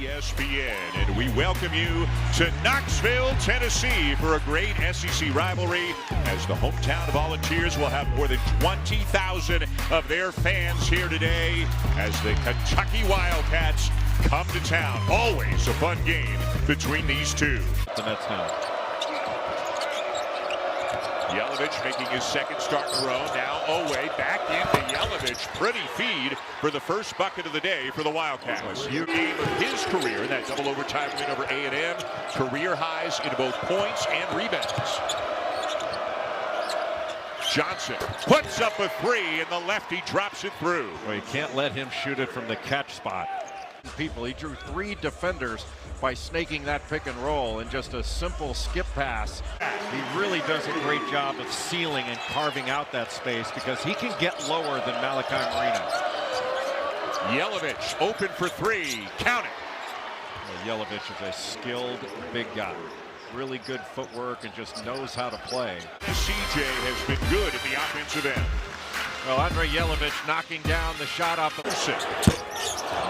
ESPN, and we welcome you to Knoxville, Tennessee for a great SEC rivalry as the hometown Volunteers will have more than 20,000 of their fans here today as the Kentucky Wildcats come to town. Always a fun game between these two. The Nets now. Yelovich making his second start in a row. Now Owe back into Yelovich. Pretty feed for the first bucket of the day for the Wildcats. New game of his career in that double overtime win over A&M. Career highs in both points and rebounds. Johnson puts up a three, and the lefty drops it through. Well, you can't let him shoot it from the catch spot. He drew 3 defenders by snaking that pick and roll and just a simple skip pass. He really does a great job of sealing and carving out that space because he can get lower than Malachi Marino. Yelovich open for 3. Count it. Well, Yelovich is a skilled big guy. Really good footwork and just knows how to play. CJ has been good at the offensive end. Well, Andre Yelovich knocking down the shot off the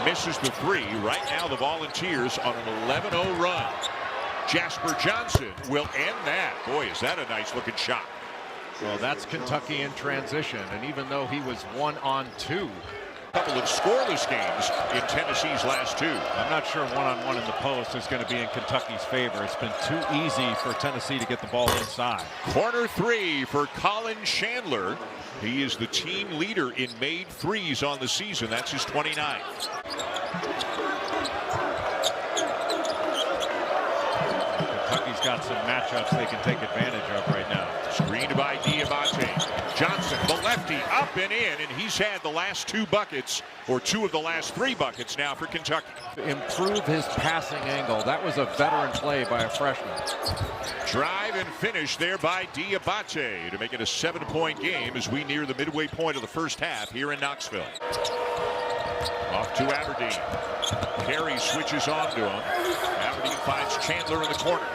misses the 3. Right now the Volunteers on an 11-0 run. Jasper Johnson will end that. Boy, is that a nice looking shot. Well, that's Kentucky in transition, and even though he was 1-on-2. Couple of scoreless games in Tennessee's last 2. I'm not sure one-on-one in the post is going to be in Kentucky's favor. It's been too easy for Tennessee to get the ball inside. Corner 3 for Colin Chandler. He is the team leader in made threes on the season. That's his 29th. Kentucky's got some matchups they can take advantage of right now. Screened by Diabate. Johnson, the lefty, up and in, and he's had the last 2 buckets, or 2 of the last 3 buckets now for Kentucky. Improve his passing angle. That was a veteran play by a freshman. Drive and finish there by Diabate to make it a 7-point game as we near the midway point of the first half here in Knoxville. Off to Aberdeen. Carey switches on to him. Aberdeen finds Chandler in the corner.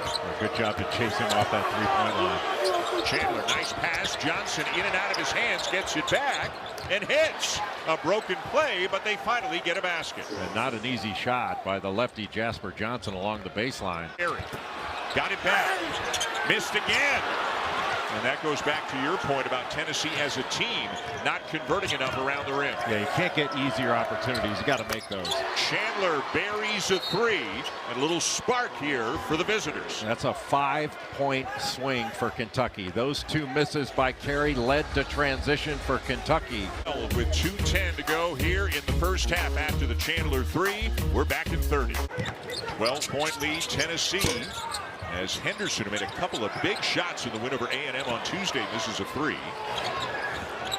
Good job to chase him off that 3-point line. Chandler, nice pass. Johnson in and out of his hands, gets it back and hits. A broken play, but they finally get a basket. And not an easy shot by the lefty Jasper Johnson along the baseline. Carey got it back. Missed again. And that goes back to your point about Tennessee as a team not converting enough around the rim. Yeah, you can't get easier opportunities. You got to make those. Chandler buries a 3. And a little spark here for the visitors. That's a 5-point swing for Kentucky. Those 2 misses by Carey led to transition for Kentucky. With 2:10 to go here in the first half after the Chandler 3, we're back in 30. 12-point lead Tennessee. As Henderson made a couple of big shots in the win over A&M on Tuesday. Misses a 3.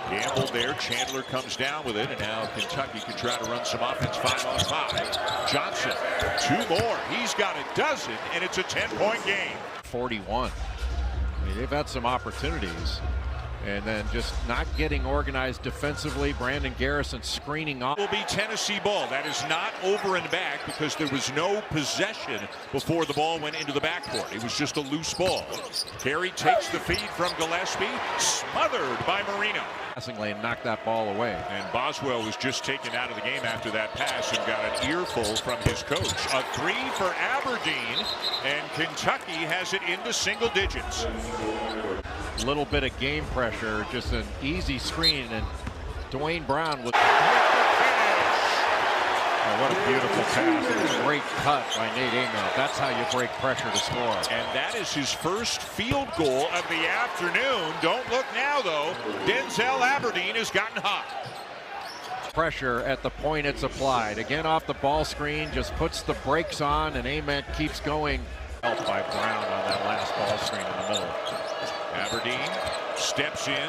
Gamble there. Chandler comes down with it, and now Kentucky can try to run some offense 5-on-5. Johnson, 2 more. He's got a dozen, and it's a 10-point game. 41. I mean, they've had some opportunities. And then just not getting organized defensively. Brandon Garrison screening off. Will be Tennessee ball. That is not over and back because there was no possession before the ball went into the backcourt. It was just a loose ball. Carey takes the feed from Gillespie, smothered by Marino. Passing lane knocked that ball away. And Boswell was just taken out of the game after that pass and got an earful from his coach. A 3 for Aberdeen, and Kentucky has it into single digits. Little bit of game pressure, just an easy screen, and Dwayne Brown with what a beautiful pass. It was a great cut by Nate Amo. That's how you break pressure to score. And that is his first field goal of the afternoon. Don't look now, though. Denzel Aberdeen has gotten hot. Pressure at the point it's applied. Again off the ball screen, just puts the brakes on, and Ament keeps going. Helped by Brown on that last ball screen in the middle. Aberdeen steps in,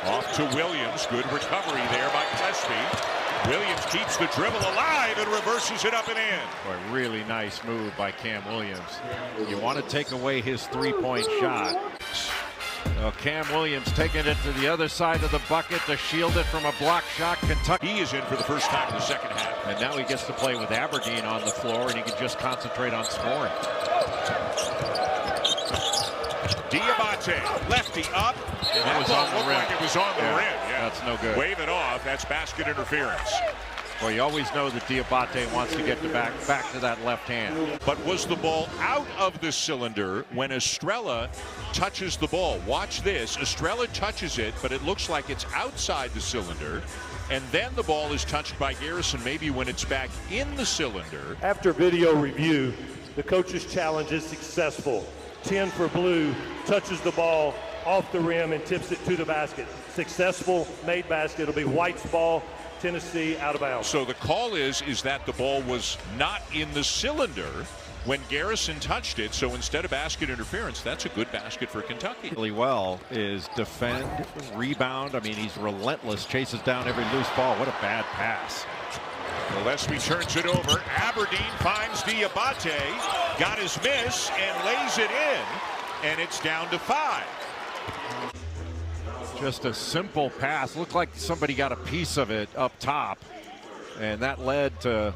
off to Williams. Good recovery there by Gillespie. Williams keeps the dribble alive and reverses it up and in. Boy, really nice move by Cam Williams. You want to take away his 3-point shot. So Cam Williams taking it to the other side of the bucket to shield it from a block shot. Kentucky. He is in for the first time in the second half. And now he gets to play with Aberdeen on the floor, and he can just concentrate on scoring. Diabate, lefty up. And it was on the rim. Like it was on the rim. Yeah. That's no good. Wave it off. That's basket interference. Well, you always know that Diabate wants to get back to that left hand. But was the ball out of the cylinder when Estrella touches the ball? Watch this. Estrella touches it, but it looks like it's outside the cylinder. And then the ball is touched by Garrison, maybe when it's back in the cylinder. After video review, the coach's challenge is successful. 10 for blue, touches the ball off the rim and tips it to the basket. Successful, made basket. It'll be White's ball, Tennessee out of bounds. So the call is that the ball was not in the cylinder when Garrison touched it. So instead of basket interference, that's a good basket for Kentucky. Really well is defend, rebound. I mean, he's relentless, chases down every loose ball. What a bad pass. Gillespie turns it over. Aberdeen finds Diabate, got his miss and lays it in, and it's down to 5. Just a simple pass. Looked like somebody got a piece of it up top, and that led to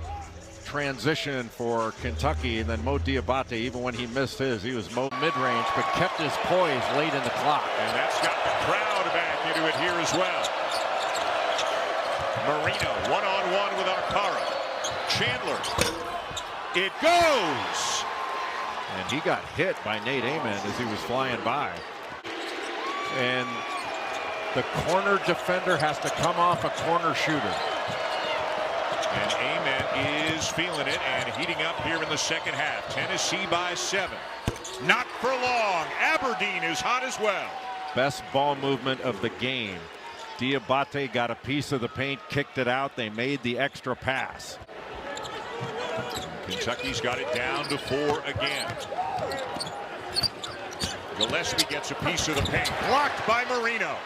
transition for Kentucky. And then Mo Diabate, even when he missed his, he was mid-range, but kept his poise late in the clock. And that's got the crowd back into it here as well. Marino one-on-one with Arcara. Chandler. It goes! And he got hit by Nate Amen as he was flying by. And the corner defender has to come off a corner shooter. And Amen is feeling it and heating up here in the second half. Tennessee by 7. Not for long. Aberdeen is hot as well. Best ball movement of the game. Diabate got a piece of the paint, kicked it out. They made the extra pass. Kentucky's got it down to 4 again. Gillespie gets a piece of the paint. Blocked by Marino.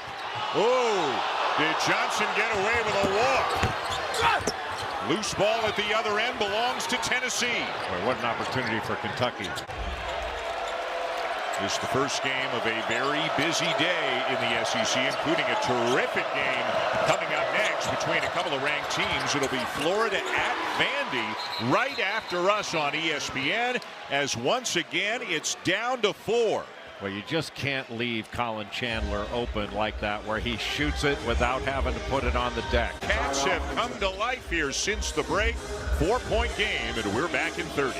Oh, did Johnson get away with a walk? Loose ball at the other end belongs to Tennessee. Boy, what an opportunity for Kentucky. This is the first game of a very busy day in the SEC, including a terrific game coming up next between a couple of ranked teams. It'll be Florida at Vandy right after us on ESPN, as once again it's down to 4. Well, you just can't leave Colin Chandler open like that, where he shoots it without having to put it on the deck. Cats have come to life here since the break. 4-point game, and we're back in 30.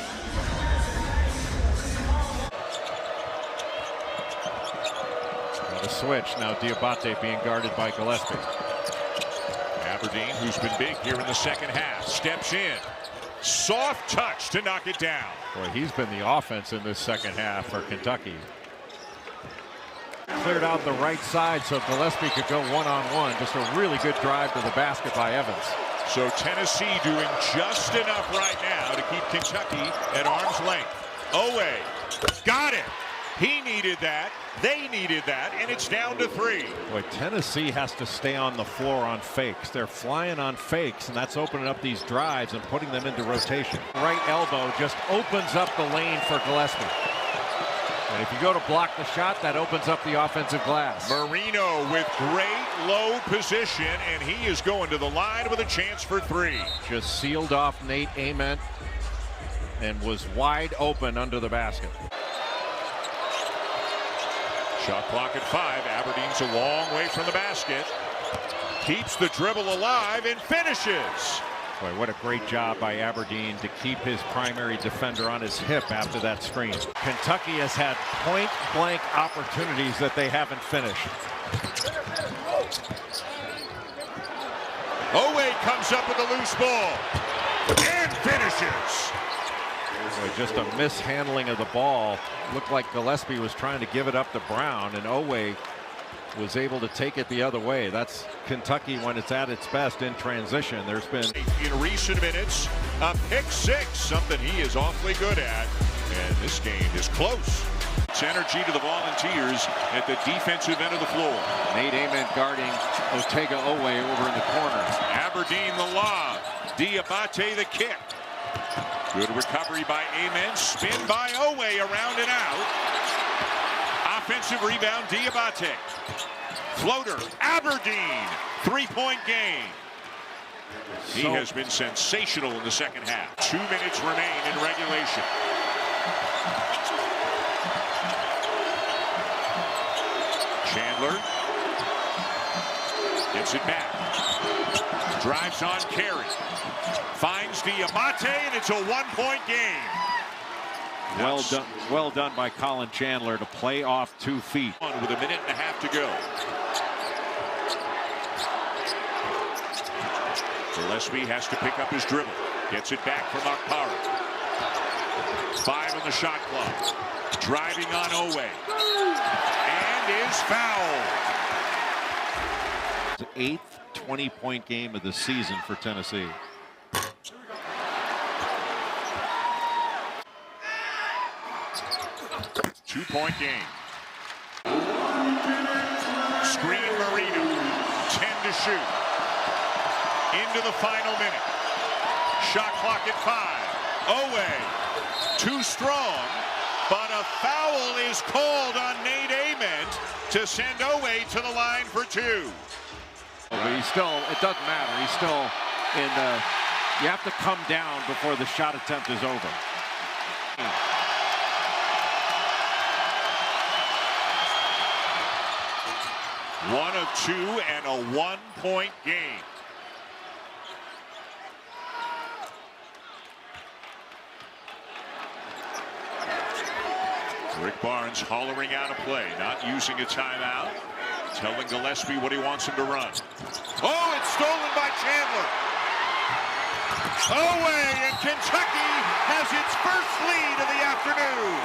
The switch now. Diabate being guarded by Gillespie. Aberdeen, who's been big here in the second half, steps in. Soft touch to knock it down. Boy, he's been the offense in this second half for Kentucky. Cleared out the right side so Gillespie could go one-on-one. Just a really good drive to the basket by Evans. So Tennessee doing just enough right now to keep Kentucky at arm's length. Owe got it. He needed that. They needed that, and it's down to 3. Boy, Tennessee has to stay on the floor on fakes. They're flying on fakes, and that's opening up these drives and putting them into rotation. Right elbow just opens up the lane for Gillespie. And if you go to block the shot, that opens up the offensive glass. Marino with great low position, and he is going to the line with a chance for 3. Just sealed off Nate Amen and was wide open under the basket. Shot clock at 5. Aberdeen's a long way from the basket. Keeps the dribble alive and finishes. Boy, what a great job by Aberdeen to keep his primary defender on his hip after that screen. Kentucky has had point-blank opportunities that they haven't finished. Owe comes up with a loose ball and finishes. Boy, just a mishandling of the ball. Looked like Gillespie was trying to give it up to Brown, and Owe was able to take it the other way. That's Kentucky when it's at its best in transition. There's been, in recent minutes, a pick 6, something he is awfully good at. And this game is close. It's energy to the Volunteers at the defensive end of the floor. Nate Amen guarding Otega Owe over in the corner. Aberdeen the lob. Diabate the kick. Good recovery by Amen. Spin by Owe around and out. Offensive rebound, Diabate. Floater, Aberdeen. 3-point game. He has been sensational in the second half. 2 minutes remain in regulation. Chandler gets it back. Drives on Carey. Finds Diabate, and it's a 1-point game. Well done by Colin Chandler to play off 2 feet. With a minute and a half to go. Gillespie has to pick up his dribble. Gets it back from Okpara. 5 on the shot clock. Driving on Owe. And is fouled. It's the 8th 20-point game of the season for Tennessee. Two-point game. Screen Marino. 10 to shoot. Into the final minute. Shot clock at 5. Owe. Too strong. But a foul is called on Nate Ament to send Owe to the line for 2. But he's still, it doesn't matter. He's still in the, you have to come down before the shot attempt is over. One of 2 and a 1-point game. Rick Barnes hollering out a play, not using a timeout, telling Gillespie what he wants him to run. Oh, it's stolen by Chandler. Owe, and Kentucky has its first lead of the afternoon.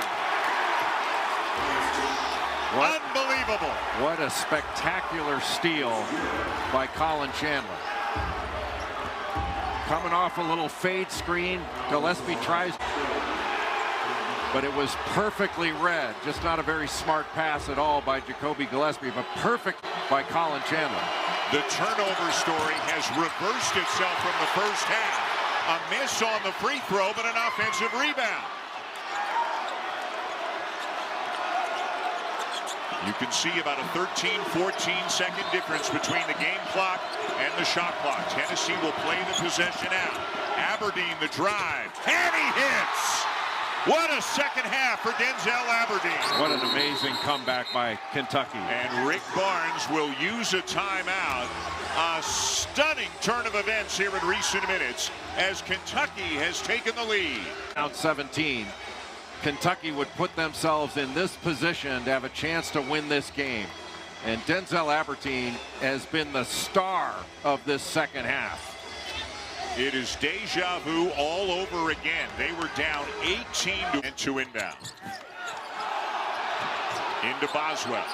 Unbelievable. What a spectacular steal by Colin Chandler. Coming off a little fade screen, Gillespie tries, but it was perfectly read. Just not a very smart pass at all by Jacoby Gillespie, but perfect by Colin Chandler. The turnover story has reversed itself from the first half. A miss on the free throw, but an offensive rebound. You can see about a 13-14 second difference between the game clock and the shot clock. Tennessee will play the possession out. Aberdeen the drive, and he hits! What a second half for Denzel Aberdeen. What an amazing comeback by Kentucky. And Rick Barnes will use a timeout. A stunning turn of events here in recent minutes as Kentucky has taken the lead. Out 17. Kentucky would put themselves in this position to have a chance to win this game. And Denzel Aberdeen has been the star of this second half. It is deja vu all over again. They were down 18 to inbound. Into Boswell.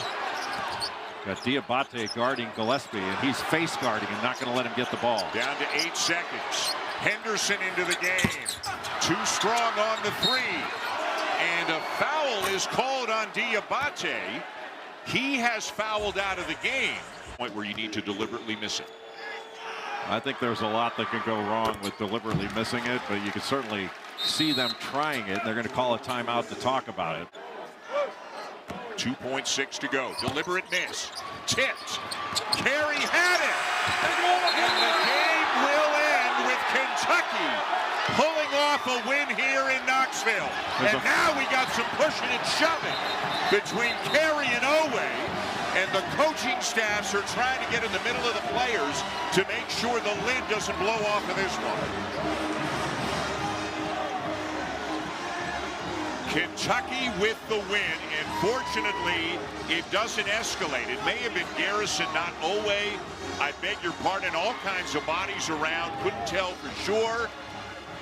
Got Diabate guarding Gillespie, and he's face guarding and not going to let him get the ball. Down to 8 seconds. Henderson into the game. Too strong on the 3. And a foul is called on Diabate. He has fouled out of the game. Point where you need to deliberately miss it. I think there's a lot that can go wrong with deliberately missing it, but you can certainly see them trying it, and they're going to call a timeout to talk about it. 2.6 to go. Deliberate miss. Tipped. Carey had it. And the game will end with Kentucky pulling off a win here in Knoxville. And now we got some pushing and shoving between Carey and Owe. And the coaching staffs are trying to get in the middle of the players to make sure the lid doesn't blow off of this one. Kentucky with the win, and fortunately, it doesn't escalate. It may have been Garrison, not Owe. I beg your pardon, all kinds of bodies around, couldn't tell for sure.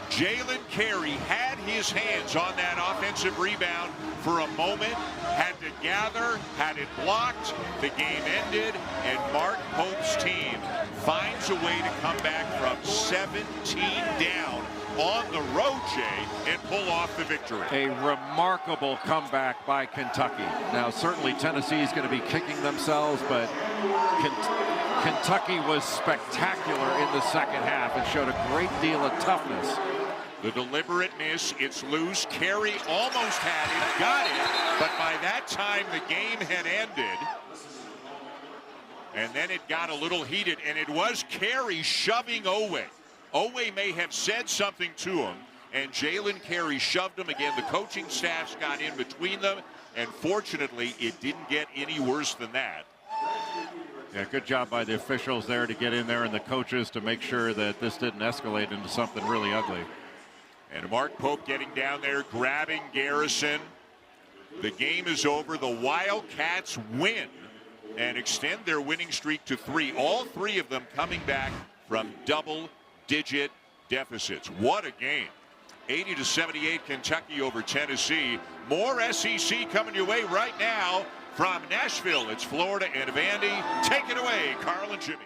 Jalen Carey had his hands on that offensive rebound for a moment, had to gather, had it blocked, the game ended, and Mark Pope's team finds a way to come back from 17 down on the road, Jay, and pull off the victory. A remarkable comeback by Kentucky. Now, certainly Tennessee is going to be kicking themselves, but Kentucky was spectacular in the second half and showed a great deal of toughness. The deliberate miss, it's loose. Carey almost had it, got it, but by that time the game had ended. And then it got a little heated, and it was Carey shoving Owe. Owe may have said something to him, and Jalen Carey shoved him again. The coaching staffs got in between them, and fortunately, it didn't get any worse than that. Yeah, good job by the officials there to get in there and the coaches to make sure that this didn't escalate into something really ugly. And Mark Pope getting down there, grabbing Garrison. The game is over. The Wildcats win and extend their winning streak to 3. All 3 of them coming back from double-digit deficits. What a game. 80-78 Kentucky over Tennessee. More SEC coming your way right now from Nashville. It's Florida and Vandy. Take it away, Carl and Jimmy.